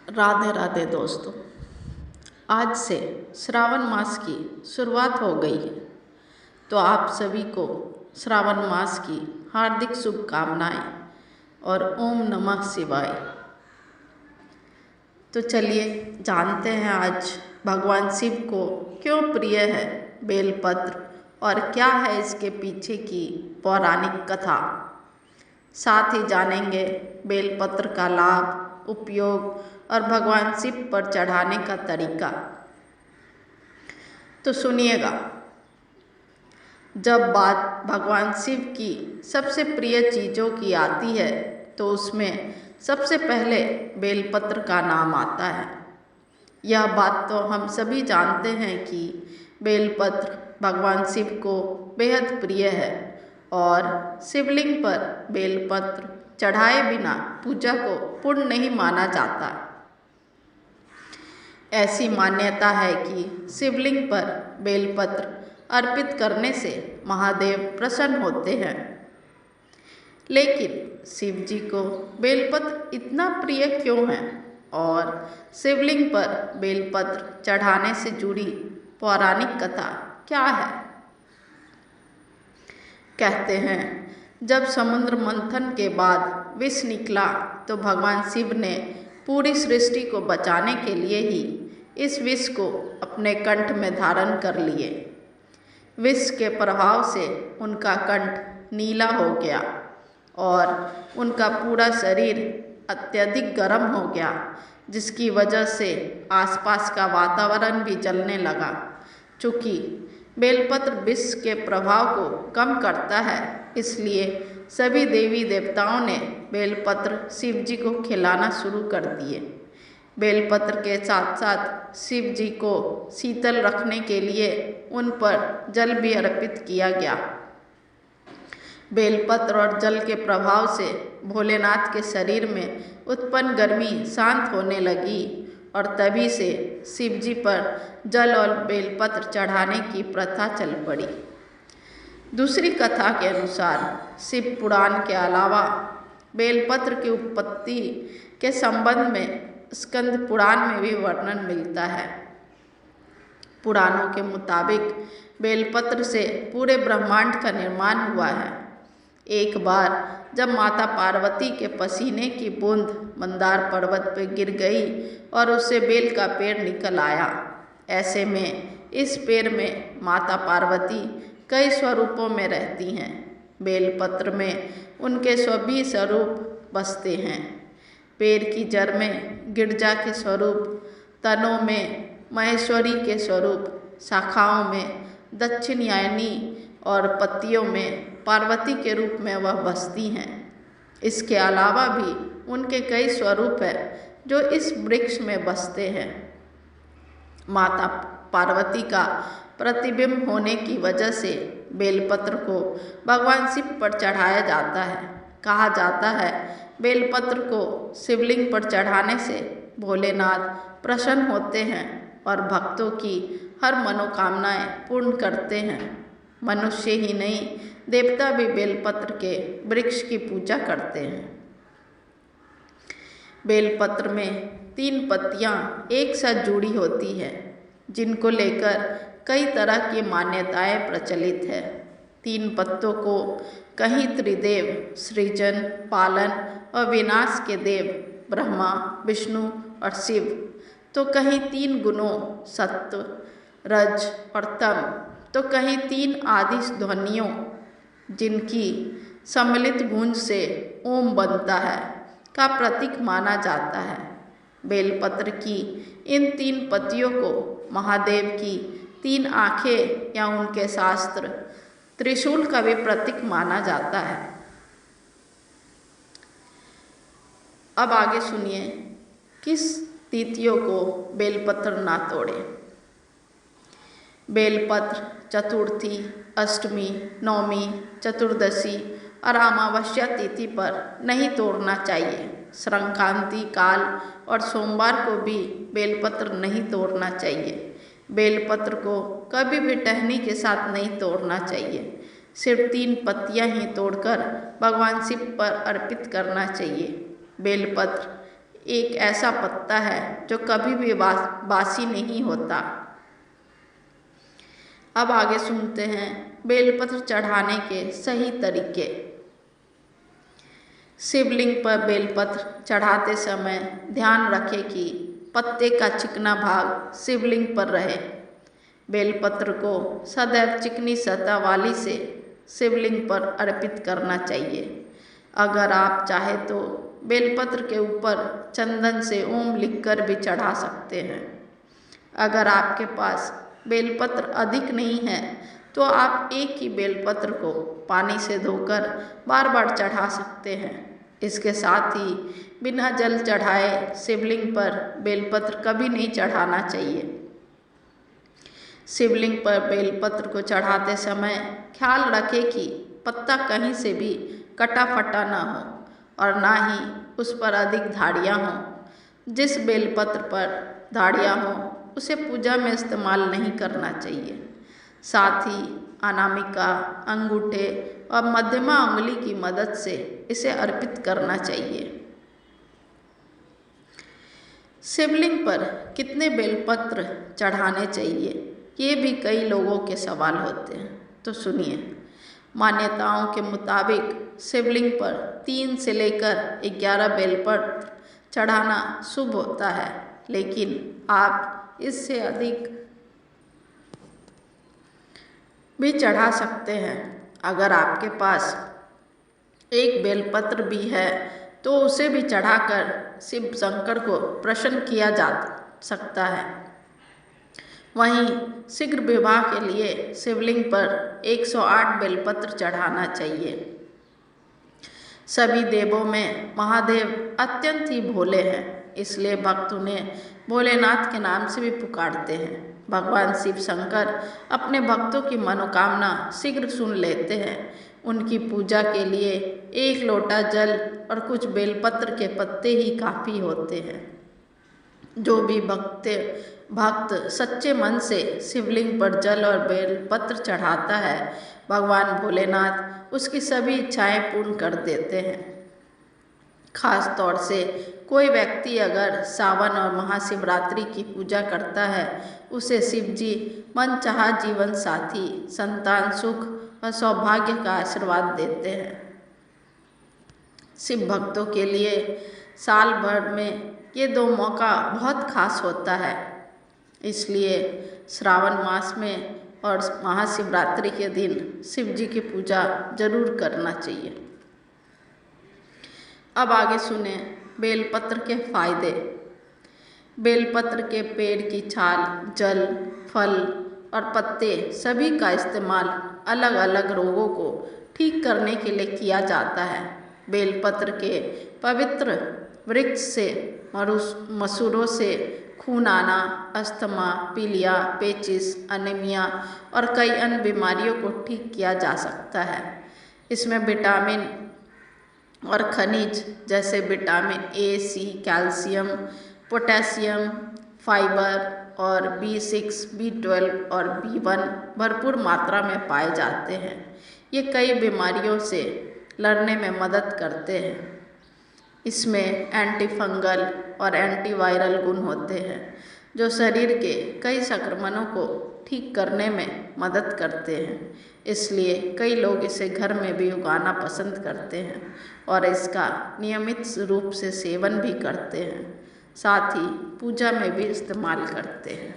राधे राधे दोस्तों। आज से श्रावण मास की शुरुआत हो गई है, तो आप सभी को श्रावण मास की हार्दिक शुभकामनाएं और ओम नमः शिवाय। तो चलिए जानते हैं आज भगवान शिव को क्यों प्रिय है बेलपत्र और क्या है इसके पीछे की पौराणिक कथा। साथ ही जानेंगे बेलपत्र का लाभ, उपयोग और भगवान शिव पर चढ़ाने का तरीका। तो सुनिएगा, जब बात भगवान शिव की सबसे प्रिय चीज़ों की आती है तो उसमें सबसे पहले बेलपत्र का नाम आता है। यह बात तो हम सभी जानते हैं कि बेलपत्र भगवान शिव को बेहद प्रिय है और शिवलिंग पर बेलपत्र चढ़ाए बिना पूजा को पूर्ण नहीं माना जाता। ऐसी मान्यता है कि शिवलिंग पर बेलपत्र अर्पित करने से महादेव प्रसन्न होते हैं। लेकिन शिव जी को बेलपत्र इतना प्रिय क्यों है और शिवलिंग पर बेलपत्र चढ़ाने से जुड़ी पौराणिक कथा क्या है। कहते हैं, जब समुद्र मंथन के बाद विष निकला तो भगवान शिव ने पूरी सृष्टि को बचाने के लिए ही इस विष को अपने कंठ में धारण कर लिए। विष के प्रभाव से उनका कंठ नीला हो गया और उनका पूरा शरीर अत्यधिक गर्म हो गया, जिसकी वजह से आसपास का वातावरण भी जलने लगा। चूँकि बेलपत्र विष के प्रभाव को कम करता है, इसलिए सभी देवी देवताओं ने बेलपत्र शिव जी को खिलाना शुरू कर दिए। बेलपत्र के साथ साथ शिव जी को शीतल रखने के लिए उन पर जल भी अर्पित किया गया। बेलपत्र और जल के प्रभाव से भोलेनाथ के शरीर में उत्पन्न गर्मी शांत होने लगी और तभी से शिव जी पर जल और बेलपत्र चढ़ाने की प्रथा चल पड़ी। दूसरी कथा के अनुसार शिव पुराण के अलावा बेलपत्र की उत्पत्ति के संबंध में स्कंद पुराण में भी वर्णन मिलता है। पुराणों के मुताबिक बेलपत्र से पूरे ब्रह्मांड का निर्माण हुआ है। एक बार जब माता पार्वती के पसीने की बूंद मंदार पर्वत पर गिर गई और उससे बेल का पेड़ निकल आया। ऐसे में इस पेड़ में माता पार्वती कई स्वरूपों में रहती हैं। बेलपत्र में उनके सभी स्वरूप बसते हैं। पेड़ की जड़ में गिरजा के स्वरूप, तनों में महेश्वरी के स्वरूप, शाखाओं में दक्षिणायनी और पत्तियों में पार्वती के रूप में वह बसती हैं। इसके अलावा भी उनके कई स्वरूप हैं जो इस वृक्ष में बसते हैं। माता पार्वती का प्रतिबिंब होने की वजह से बेलपत्र को भगवान शिव पर चढ़ाया जाता है। कहा जाता है, बेलपत्र को शिवलिंग पर चढ़ाने से भोलेनाथ प्रसन्न होते हैं और भक्तों की हर मनोकामनाएं पूर्ण करते हैं। मनुष्य ही नहीं, देवता भी बेलपत्र के वृक्ष की पूजा करते हैं। बेलपत्र में 3 पत्तियां एक साथ जुड़ी होती है, जिनको लेकर कई तरह की मान्यताएं प्रचलित है। 3 पत्तों को कहीं त्रिदेव, सृजन, पालन और विनाश के देव ब्रह्मा, विष्णु और शिव, तो कहीं 3 गुणों सत्व, रज और तम, तो कहीं 3 आदि ध्वनियों जिनकी सम्मिलित गूंज से ओम बनता है का प्रतीक माना जाता है। बेलपत्र की इन 3 पत्तियों को महादेव की 3 आँखें या उनके शास्त्र त्रिशूल का भी प्रतीक माना जाता है। अब आगे सुनिए, किस तिथियों को बेलपत्र ना तोड़े। बेलपत्र चतुर्थी, अष्टमी, नवमी, चतुर्दशी और अमावस्या तिथि पर नहीं तोड़ना चाहिए। संक्रांति काल और सोमवार को भी बेलपत्र नहीं तोड़ना चाहिए। बेलपत्र को कभी भी टहनी के साथ नहीं तोड़ना चाहिए। सिर्फ 3 पत्तियां ही तोड़कर भगवान शिव पर अर्पित करना चाहिए। बेलपत्र एक ऐसा पत्ता है जो कभी भी बासी नहीं होता। अब आगे सुनते हैं बेलपत्र चढ़ाने के सही तरीके। शिवलिंग पर बेलपत्र चढ़ाते समय ध्यान रखें कि पत्ते का चिकना भाग शिवलिंग पर रहे। बेलपत्र को सदैव चिकनी सतह वाली से शिवलिंग पर अर्पित करना चाहिए। अगर आप चाहे तो बेलपत्र के ऊपर चंदन से ओम लिखकर भी चढ़ा सकते हैं। अगर आपके पास बेलपत्र अधिक नहीं है तो आप एक ही बेलपत्र को पानी से धोकर बार बार चढ़ा सकते हैं। इसके साथ ही बिना जल चढ़ाए शिवलिंग पर बेलपत्र कभी नहीं चढ़ाना चाहिए। शिवलिंग पर बेलपत्र को चढ़ाते समय ख्याल रखें कि पत्ता कहीं से भी कटा फटा ना हो और ना ही उस पर अधिक धाड़ियाँ हों। जिस बेलपत्र पर धाड़ियाँ हों उसे पूजा में इस्तेमाल नहीं करना चाहिए। साथ ही अनामिका, अंगूठे और मध्यमा उंगली की मदद से इसे अर्पित करना चाहिए। शिवलिंग पर कितने बेलपत्र चढ़ाने चाहिए, ये भी कई लोगों के सवाल होते हैं, तो सुनिए। मान्यताओं के मुताबिक शिवलिंग पर 3 से लेकर 11 बेलपत्र चढ़ाना शुभ होता है, लेकिन आप इससे अधिक भी चढ़ा सकते हैं। अगर आपके पास एक बेलपत्र भी है तो उसे भी चढ़ाकर शिव शंकर को प्रसन्न किया जा सकता है। वहीं शीघ्र विवाह के लिए शिवलिंग पर 108 बेलपत्र चढ़ाना चाहिए। सभी देवों में महादेव अत्यंत ही भोले हैं, इसलिए भक्त उन्हें भोलेनाथ के नाम से भी पुकारते हैं। भगवान शिव शंकर अपने भक्तों की मनोकामना शीघ्र सुन लेते हैं। उनकी पूजा के लिए 1 लोटा जल और कुछ बेलपत्र के पत्ते ही काफ़ी होते हैं। जो भी भक्त सच्चे मन से शिवलिंग पर जल और बेलपत्र चढ़ाता है, भगवान भोलेनाथ उसकी सभी इच्छाएं पूर्ण कर देते हैं। खास तौर से कोई व्यक्ति अगर सावन और महाशिवरात्रि की पूजा करता है, उसे शिव जी मनचाहा जीवन साथी, संतान सुख और सौभाग्य का आशीर्वाद देते हैं। शिव भक्तों के लिए साल भर में ये 2 मौका बहुत खास होता है, इसलिए श्रावण मास में और महाशिवरात्रि के दिन शिव जी की पूजा जरूर करना चाहिए। अब आगे सुने बेलपत्र के फायदे। बेलपत्र के पेड़ की छाल, जल, फल और पत्ते सभी का इस्तेमाल अलग अलग रोगों को ठीक करने के लिए किया जाता है। बेलपत्र के पवित्र वृक्ष से मसूरों से खून आना, अस्थमा, पीलिया, पेचिस, अनीमिया और कई अन्य बीमारियों को ठीक किया जा सकता है। इसमें विटामिन और खनिज जैसे vitamin A, C, calcium, potassium, fibre और B6, B12 और B1 भरपूर मात्रा में पाए जाते हैं। ये कई बीमारियों से लड़ने में मदद करते हैं। इसमें एंटी फंगल और एंटीवायरल गुण होते हैं जो शरीर के कई संक्रमणों को ठीक करने में मदद करते हैं। इसलिए कई लोग इसे घर में भी उगाना पसंद करते हैं और इसका नियमित रूप से सेवन भी करते हैं, साथ ही पूजा में भी इस्तेमाल करते हैं।